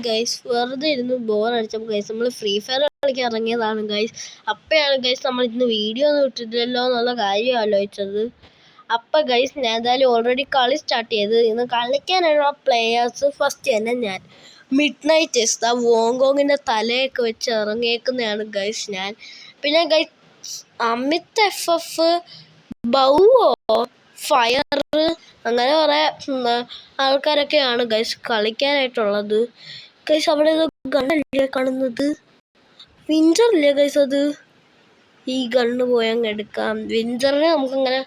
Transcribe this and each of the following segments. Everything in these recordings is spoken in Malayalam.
ഗൈസ് വെറുതെ ഇരുന്ന് ബോറടിച്ചപ്പോൾ ഗൈസ് നമ്മൾ ഫ്രീ ഫയർ കളിക്കാൻ ഇറങ്ങിയതാണ് ഗൈസ്. അപ്പോഴാണ് ഗൈസ് നമ്മൾ ഇന്ന് വീഡിയോ ഒന്നും ഇട്ടിട്ടില്ലല്ലോ എന്നുള്ള കാര്യം ആലോചിച്ചത്. അപ്പം ഗൈസ് ഞാൻ എന്തായാലും ഓൾറെഡി കളി സ്റ്റാർട്ട് ചെയ്ത് ഇന്ന് കളിക്കാനുള്ള പ്ലേയേഴ്സ് ഫസ്റ്റ് തന്നെ ഞാൻ മിഡ് നൈറ്റേഴ്സ് വോങ്കോങ്ങിൻ്റെ തലയൊക്കെ വെച്ച് ഇറങ്ങിയേക്കുന്നതാണ് ഗൈസ് ഞാൻ. പിന്നെ ഗൈസ് അമിത് FF ബൗവോ ഫയർ അങ്ങനെ കുറേ ആൾക്കാരൊക്കെയാണ് ഗൈസ് കളിക്കാനായിട്ടുള്ളത്. ഗൈസ് അവിടെ ഗണ്ണല്ലേ കാണുന്നത്, വിഞ്ചറില്ലേ ഗൈസ്? അത് ഈ ഗണ്ണ് പോയി അങ്ങ് എടുക്കാം. വിഞ്ചറിനെ നമുക്കങ്ങനെ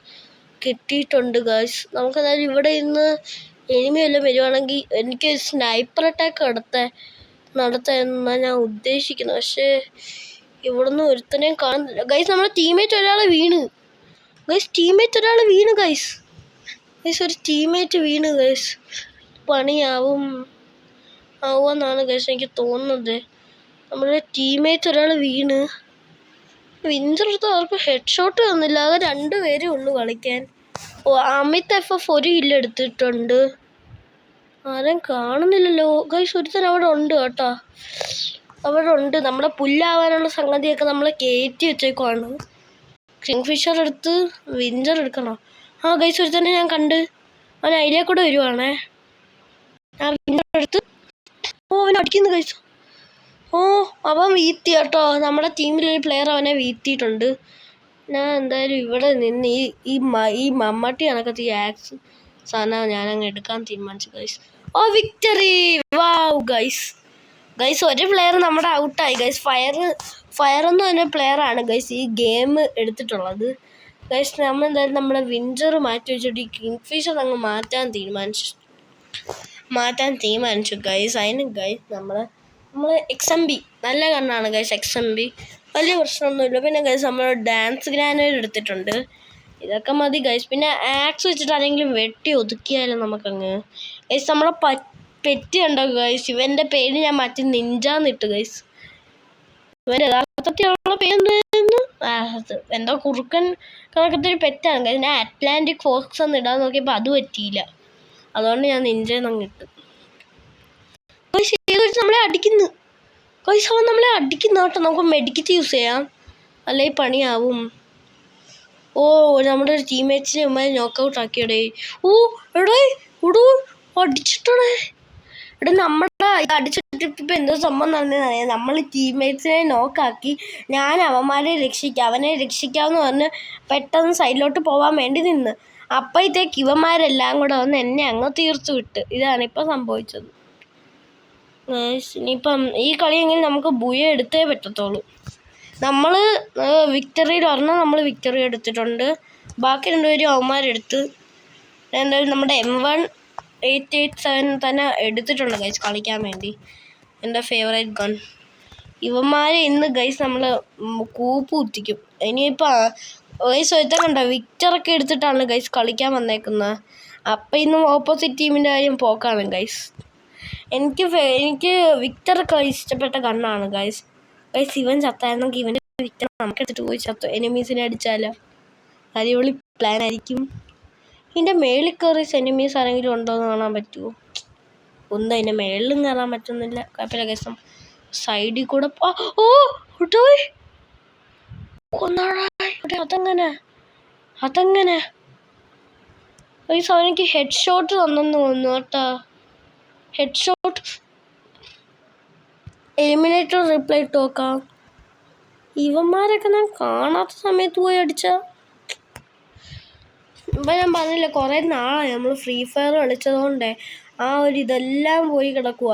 കിട്ടിയിട്ടുണ്ട് ഗൈസ്. നമുക്കതായത് ഇവിടെ ഇന്ന് എനിമി വല്ലതും വരുവാണെങ്കിൽ എനിക്ക് സ്നൈപ്പർ അറ്റാക്ക് നടത്താമെന്നാണ് ഞാൻ ഉദ്ദേശിക്കുന്നത്. പക്ഷേ ഇവിടുന്ന് ഒരുത്തനെയും കാണുന്നില്ല ഗൈസ്. നമ്മുടെ ടീമേറ്റ് ഒരാൾ വീണ് ഗൈസ്. ഒരു ടീമേറ്റ് വീണ് ഗൈസ്. ആവുമെന്നാണ് ഗൈസ് എനിക്ക് തോന്നുന്നത്. നമ്മുടെ ടീമേറ്റ് ഒരാൾ വീണ് വിഞ്ചറെടുത്ത് അവർക്ക് ഹെഡ് ഷോട്ട് തന്നില്ല. അത് 2 പേരേ ഉള്ളൂ കളിക്കാൻ. അമിത് FF 1 കില്ല് എടുത്തിട്ടുണ്ട്. ആരും കാണുന്നില്ലല്ലോ ഗൈസ്. ഒരുത്തൻ അവിടെ ഉണ്ട് കേട്ടോ, അവിടെ ഉണ്ട്. നമ്മളെ പുല്ലാവാനുള്ള സംഗതിയൊക്കെ നമ്മൾ കയറ്റി വെച്ചേക്കുവാണ്. കിങ്ഫിഷർ എടുത്ത് വിഞ്ചർ എടുക്കണം. ഗൈസ് ഒരുത്തന്നെ ഞാൻ കണ്ട്, അവൻ അതിലേ കൂടെ വരുവാണേ. ഞാൻ വിഞ്ചർ എടുത്ത് അവൻ അടിക്കുന്നു ഗൈസ്. അവൻ വീഴ്ത്തി കേട്ടോ. നമ്മുടെ ടീമിലൊരു പ്ലെയർ അവനെ വീഴ്ത്തിയിട്ടുണ്ട്. ഞാൻ എന്തായാലും ഇവിടെ നിന്ന് ഈ മമ്മട്ടി കണക്കത്തെ ഈ ആക്സ് സാധനം ഞാനങ്ങ് എടുക്കാൻ തീരുമാനിച്ചു ഗൈസ്. വിക്ടറി! വാവ് ഗൈസ്. ഒരു പ്ലെയർ നമ്മുടെ ഔട്ടായി ഗൈസ്. ഫയർ എന്ന് പറഞ്ഞ പ്ലെയറാണ് ഗൈസ് ഈ ഗെയിം എടുത്തിട്ടുള്ളത് ഗൈസ്. നമ്മൾ എന്തായാലും നമ്മുടെ വിഞ്ചർ മാറ്റി വെച്ചിട്ട് ഈ കിങ്ഫിഷർ അങ്ങ് മാറ്റാൻ തീരുമാനിച്ചു ഗൈസ്. അതിന് ഗൈസ് നമ്മൾ XMB നല്ല കണ്ണാണ് ഗൈസ്. XMB വലിയ പ്രശ്നമൊന്നുമില്ല. പിന്നെ ഗൈസ് നമ്മൾ ഡാൻസ് ഗ്രാനേഡ് എടുത്തിട്ടുണ്ട്. ഇതൊക്കെ മതി ഗൈസ്. പിന്നെ ആക്സ് വെച്ചിട്ട് ആരെങ്കിലും വെട്ടി ഒതുക്കിയാലും നമുക്കങ്ങ് ഗൈസ്. നമ്മളെ പെറ്റി ഉണ്ടോ ഗൈസ്? ഇവൻ്റെ പേര് ഞാൻ മാറ്റി നിഞ്ചാന്നിട്ട് ഗൈസ്. ഇവൻ്റെ യഥാർത്ഥത്തിലുള്ള പേരെന്തായിരുന്നു? എന്തോ കുറുക്കൻ കണക്കത്തൊരു പെറ്റാണ് ഗൈസ്. ഞാൻ അറ്റ്ലാന്റിക് ഫോക്സ് എന്ന് ഇടാൻ നോക്കിയപ്പോൾ അത് പറ്റിയില്ല. അതുകൊണ്ട് ഞാൻ നിഞ്ചെന്നങ്ങ് ഇട്ടു ഗൈസ്. നമ്മളെ അടിക്കുന്നു ഗൈസ്. അവൻ നമ്മളെ അടിക്കുന്ന കേട്ടോ. നമുക്ക് മെഡിക്കറ്റ് യൂസ് ചെയ്യാം, അല്ലെങ്കിൽ പണിയാവും. നമ്മുടെ ഒരു ടീംമേറ്റ്സിനെ ഉമ്മാരെ നോക്കൗട്ട് ആക്കിയടേ. എടോ അടിച്ചിട്ടേ. നമ്മുടെ അടിച്ചിട്ട് ഇപ്പം എന്തോ സംഭവം നടന്നതെന്നറിയാം. നമ്മൾ ടീംമേറ്റ്സിനെ നോക്കാക്കി ഞാൻ അവനെ രക്ഷിക്കാമെന്ന് പറഞ്ഞ് പെട്ടെന്ന് സൈഡിലോട്ട് പോകാൻ വേണ്ടി നിന്ന്. അപ്പോഴത്തേക്ക് ഇവന്മാരെല്ലാം കൂടെ വന്ന് എന്നെ അങ്ങ് തീർത്തു വിട്ട്. ഇതാണ് ഇപ്പം സംഭവിച്ചത്. ഇനിയിപ്പം ഈ കളിയെങ്കിൽ നമുക്ക് ബുയ എടുത്തേ പറ്റത്തുള്ളൂ. നമ്മൾ വിക്ടറിയിൽ ഒരെണ്ണം നമ്മൾ വിക്ടറി എടുത്തിട്ടുണ്ട്. ബാക്കി 2 പേരും അവന്മാരെടുത്ത്. എന്തായാലും നമ്മുടെ M1887 തന്നെ എടുത്തിട്ടുണ്ട് ഗൈസ് കളിക്കാൻ വേണ്ടി. എൻ്റെ ഫേവറേറ്റ് ഗൺ. ഇവന്മാരെ ഇന്ന് ഗൈസ് നമ്മൾ കൂപ്പ് കുത്തിക്കും. ഇനിയിപ്പോൾ ഗൈസ് ഒരുത്തൻ കണ്ടോ വിക്ടറൊക്കെ എടുത്തിട്ടാണ് ഗൈസ് കളിക്കാൻ വന്നേക്കുന്നത്. അപ്പം ഇന്നും ഓപ്പോസിറ്റ് ടീമിൻ്റെ കാര്യം പോക്കാണ് ഗൈസ്. എനിക്ക് വിക്ടറൊക്കെ ഇഷ്ടപ്പെട്ട ഗണ്ണാണ് ഗൈസ്. ഇവൻ ചത്തായിരുന്നെങ്കിൽ ഇവൻ്റെ വിക്ടർ നമുക്കെടുത്തിട്ട് പോയി ചത്തു എനിമീസിനെ അടിച്ചാലോ. അടിപൊളി പ്ലാൻ ആയിരിക്കും. ഇതിൻ്റെ മേളിൽ കയറി എനിമീസ് ആരെങ്കിലും ഉണ്ടോ എന്ന് കാണാൻ പറ്റുമോ? ഒന്നും അതിൻ്റെ മേളിലും കയറാൻ പറ്റുന്നില്ല. കുഴപ്പമില്ല ഗൈസ്. സൈഡിൽ കൂടെ അതെങ്ങനെ ഗൈസ്? അവനെനിക്ക് ഹെഡ് ഷോട്ട് തന്നെന്ന് തോന്നുന്നു കേട്ടോ. ഹെഡ് ഷോട്ട് എലിമിനേറ്റർ റിപ്ലൈ ഇട്ട് നോക്കാം. ഇവന്മാരൊക്കെ ഞാൻ കാണാത്ത സമയത്ത് പോയി അടിച്ച. ഇപ്പം ഞാൻ പറഞ്ഞില്ല, കുറേ നാളായി നമ്മൾ ഫ്രീ ഫയർ കളിച്ചതുകൊണ്ടേ ഇതെല്ലാം പോയി കിടക്കുക.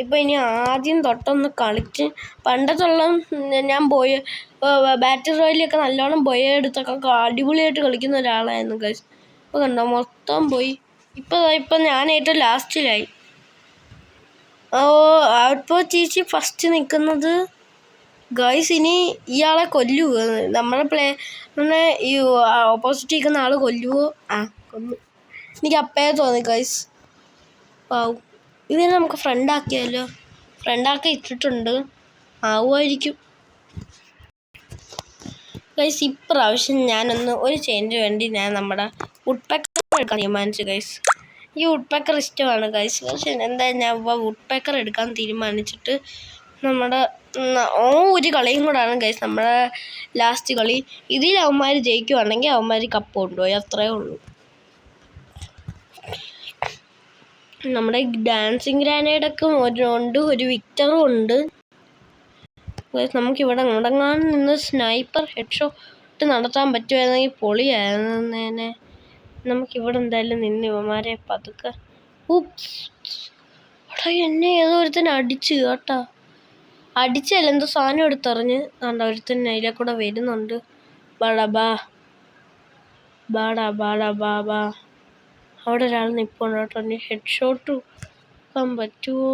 ഇപ്പം ഇനി ആദ്യം തൊട്ടൊന്ന് കളിച്ച് പണ്ടത്തുള്ള ഞാൻ ബാറ്റിൽ റോയലൊക്കെ നല്ലോണം എടുത്തൊക്കെ അടിപൊളിയായിട്ട് കളിക്കുന്ന ഒരാളായിരുന്നു ഗൈസ്. ഇപ്പോൾ കണ്ടോ മൊത്തം പോയി. ഇപ്പം ഞാൻ ഏറ്റവും ലാസ്റ്റിലായി. ഔട്ട്പോസ്റ്റ് ചേച്ചി ഫസ്റ്റ് നിൽക്കുന്നത് ഗൈസ്. ഇനി ഇയാളെ കൊല്ലുവോ? നമ്മുടെ ഈ ഓപ്പോസിറ്റ് നിൽക്കുന്ന ആൾ കൊല്ലുവോ? കൊന്നു. എനിക്ക് അപ്പേ തോന്നി ഗൈസ്. ഇതിനെ നമുക്ക് ഫ്രണ്ടാക്കിയാലോ? ഫ്രണ്ടാക്കി ഇട്ടിട്ടുണ്ട്. ആവുമായിരിക്കും ഗൈസ്. ഇപ്രാവശ്യം ഞാനൊന്ന് ഒരു ചേഞ്ച് വേണ്ടി ഞാൻ നമ്മുടെ വുഡ്പെക്കർ എടുക്കാൻ തീരുമാനിച്ചു ഗൈസ്. ഈ വുഡ് പേക്കർ ഇഷ്ടമാണ് ഗൈസ്. പക്ഷെ എന്തായാലും ഞാൻ വുഡ് പേക്കർ എടുക്കാൻ തീരുമാനിച്ചിട്ട് നമ്മുടെ ഒരു കളിയും കൂടാണ് ഗൈസ്, നമ്മുടെ ലാസ്റ്റ് കളി. ഇതിൽ അവന്മാർ ജയിക്കുവാണെങ്കിൽ അവന്മാർ കപ്പ് കൊണ്ടുപോയി, അത്രേ ഉള്ളൂ. നമ്മുടെ ഡാൻസിങ് ഗ്രാനേഡൊക്കെ ഉണ്ട്, ഒരു വിക്ടറും ഉണ്ട്. നമുക്കിവിടെ മുടങ്ങാൻ നിന്ന് സ്നൈപ്പർ ഹെഡ് ഷോട്ട് നടത്താൻ പറ്റുമായിരുന്നെങ്കിൽ പൊളിയായിരുന്നേനെ. നമുക്കിവിടെ എന്തായാലും നിന്ന് ഇവന്മാരെ പതുക്കെ. എടാ എന്നെ ഏതോ ഒരുത്തന്നെ അടിച്ച് കേട്ടാ. അടിച്ചല്ല, എന്തോ സാധനം എടുത്തെറിഞ്ഞ്. കണ്ട ഒരുത്തന്നെ അതിലെ കൂടെ വരുന്നുണ്ട്. ബാടാ ബാ ബാടാ ബാടാ ബാ ബാ. അവിടെ ഒരാൾ നിൽപ്പുണ്ട് കേട്ടോ. എന്നെ ഹെഡ് ഷോട്ട് വെക്കാൻ പറ്റുമോ?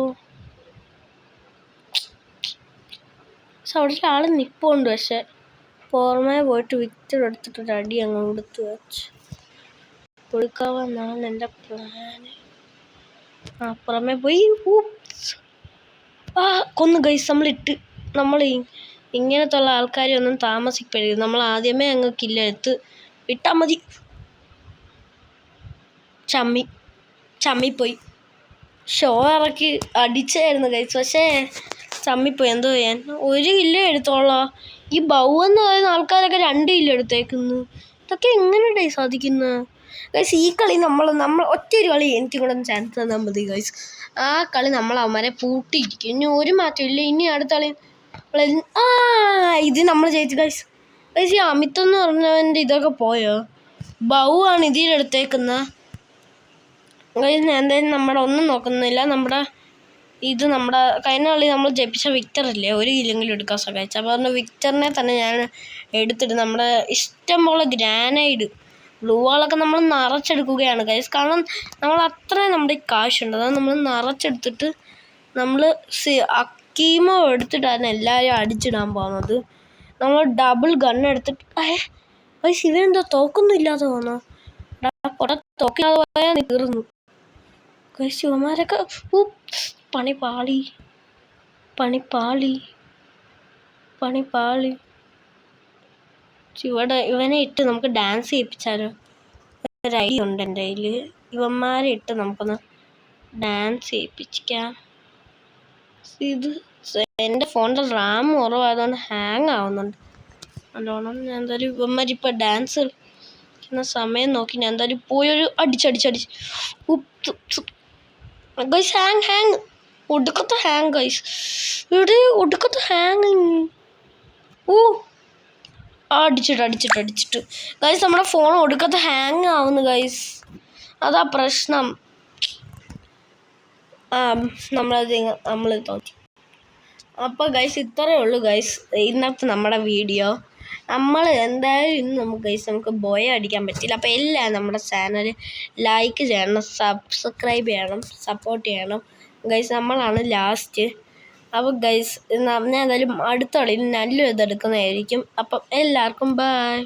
അവിടെ ഒരാൾ നിൽപ്പുണ്ട്. പക്ഷെ പുറമേ പോയിട്ട് വിക്ടർ എടുത്തിട്ടൊരു അടി അങ്ങ് കൊടുത്ത് വെച്ച് കൊടുക്കാമെന്നാണ് എൻ്റെ പ്ലാന്. പുറമേ പോയി കൊന്നു ഗൈസ്. നമ്മൾ ഇങ്ങനത്തുള്ള ആൾക്കാരെ ഒന്നും താമസിക്കരുത്. നമ്മൾ ആദ്യമേ അങ്ങ് കില്ലെടുത്ത് വിട്ടാൽ മതി. ചമ്മിപ്പോയി. ഷോ ഇറക്കി അടിച്ചായിരുന്നു ഗൈസ്, പക്ഷേ ചമ്മിപ്പോയി. എന്തോ ചെയ്യാൻ. ഒരു കില്ലേ എടുത്തോളാം. ഈ ബൗ എന്ന് പറയുന്ന ആൾക്കാരൊക്കെ 2 കില്ല് എടുത്തേക്കുന്നു. ഇതൊക്കെ എങ്ങനെ സാധിക്കുന്നത് ഗൈസ്? ഈ കളി നമ്മൾ ഒറ്റൊരു കളി എനിക്ക് കൂടെ ചാൻസ് തന്നാൽ മതി ഗൈസ്. ആ കളി നമ്മൾ അവന്മാരെ പൂട്ടിയിരിക്കും. ഇനി ഒരു മാറ്റമില്ല. ഇനി അടുത്ത കളി ഇത് നമ്മൾ ജയിച്ചു ഗൈസ്. ഗൈസ് ഈ അമിത് എന്ന് പറഞ്ഞവൻ്റെ ഇതൊക്കെ പോയോ? ബൗ ആണ് ഇതിലെടുത്തേക്കുന്ന ഗൈസ്. ഞാൻ എന്തായാലും നമ്മുടെ ഒന്നും നോക്കുന്നില്ല. നമ്മുടെ കഴിഞ്ഞ കളി നമ്മൾ ജയിപ്പിച്ച വിക്ടറില്ലേ, ഒരു കില്ലെങ്കിലും എടുക്കാൻ സഹായിച്ചു. അപ്പോൾ അതുകൊണ്ട് വിക്ടറിനെ തന്നെ ഞാൻ എടുത്തിട്ട് നമ്മുടെ ഇഷ്ടം പോലെ ഗ്രാനൈഡ് ബ്ലൂ വാളൊക്കെ നമ്മൾ നിറച്ചെടുക്കുകയാണ് ഗൈസ്. കാരണം നമ്മൾ അത്രയും നമ്മുടെ കാശുണ്ട്. അതാണ് നമ്മൾ നിറച്ചെടുത്തിട്ട് നമ്മൾ അക്കീമോ എടുത്തിട്ടാണ് എല്ലാവരും അടിച്ചിടാൻ പോകുന്നത്. നമ്മൾ ഡബിൾ ഗൺ എടുത്തിട്ട് ഗൈസ് ഇവനെന്തോ തോക്കൊന്നുമില്ലാതെ തോന്നോ? കുറെ തോക്കില്ലാതെ പോയാൽ തീർന്നു ഗൈസ്. ഇവന്മാരൊക്കെ പണിപ്പാളി. ഇവനെ ഇട്ട് നമുക്ക് ഡാൻസ് ചെയ്യിപ്പിച്ചാലോ? ഒരു ഐഡിയ ഉണ്ട് എൻ്റെ കയ്യിൽ. ഇവന്മാരെ ഇട്ട് നമുക്കൊന്ന് ഡാൻസ് ചെയ്യിപ്പിക്കാം. ഇത് എൻ്റെ ഫോണിൻ്റെ റാം കുറവായതുകൊണ്ട് ഹാങ് ആവുന്നുണ്ട് നല്ലോണം. ഞാൻ എന്തായാലും ഇവന്മാരിപ്പോൾ ഡാൻസ് കളിക്കുന്ന സമയം നോക്കി ഞാൻ എന്തായാലും പോയൊരു അടിച്ച് ഗൈസ്. ഹാങ് ഒടുക്കത്തെ ഹാങ് ഗൈസ്. ഇവിടെ ഒടുക്കത്തെ ഹാങ്. അടിച്ചിട്ട് ഗൈസ് നമ്മുടെ ഫോൺ ഒടുക്കത്തെ ഹാങ് ആവുന്നു ഗൈസ്. അതാ പ്രശ്നം. നമ്മൾ തോന്നി. അപ്പോൾ ഗൈസ് ഇത്രയേ ഉള്ളൂ ഗൈസ് ഇന്നത്തെ നമ്മുടെ വീഡിയോ. നമ്മൾ എന്തായാലും ഇന്ന് നമുക്ക് ബോയ അടിക്കാൻ പറ്റില്ല. അപ്പോൾ എല്ലാവരും നമ്മുടെ ചാനൽ ലൈക്ക് ചെയ്യണം, സബ്സ്ക്രൈബ് ചെയ്യണം, സപ്പോർട്ട് ചെയ്യണം ഗൈസ്. നമ്മളാണ് ലാസ്റ്റ്. അപ്പോൾ ഗൈസ് ഞാൻ എന്തായാലും അടുത്ത കളിയിൽ നല്ലൊരു ഇതെടുക്കുന്നതായിരിക്കും. അപ്പം എല്ലാവർക്കും ബൈ.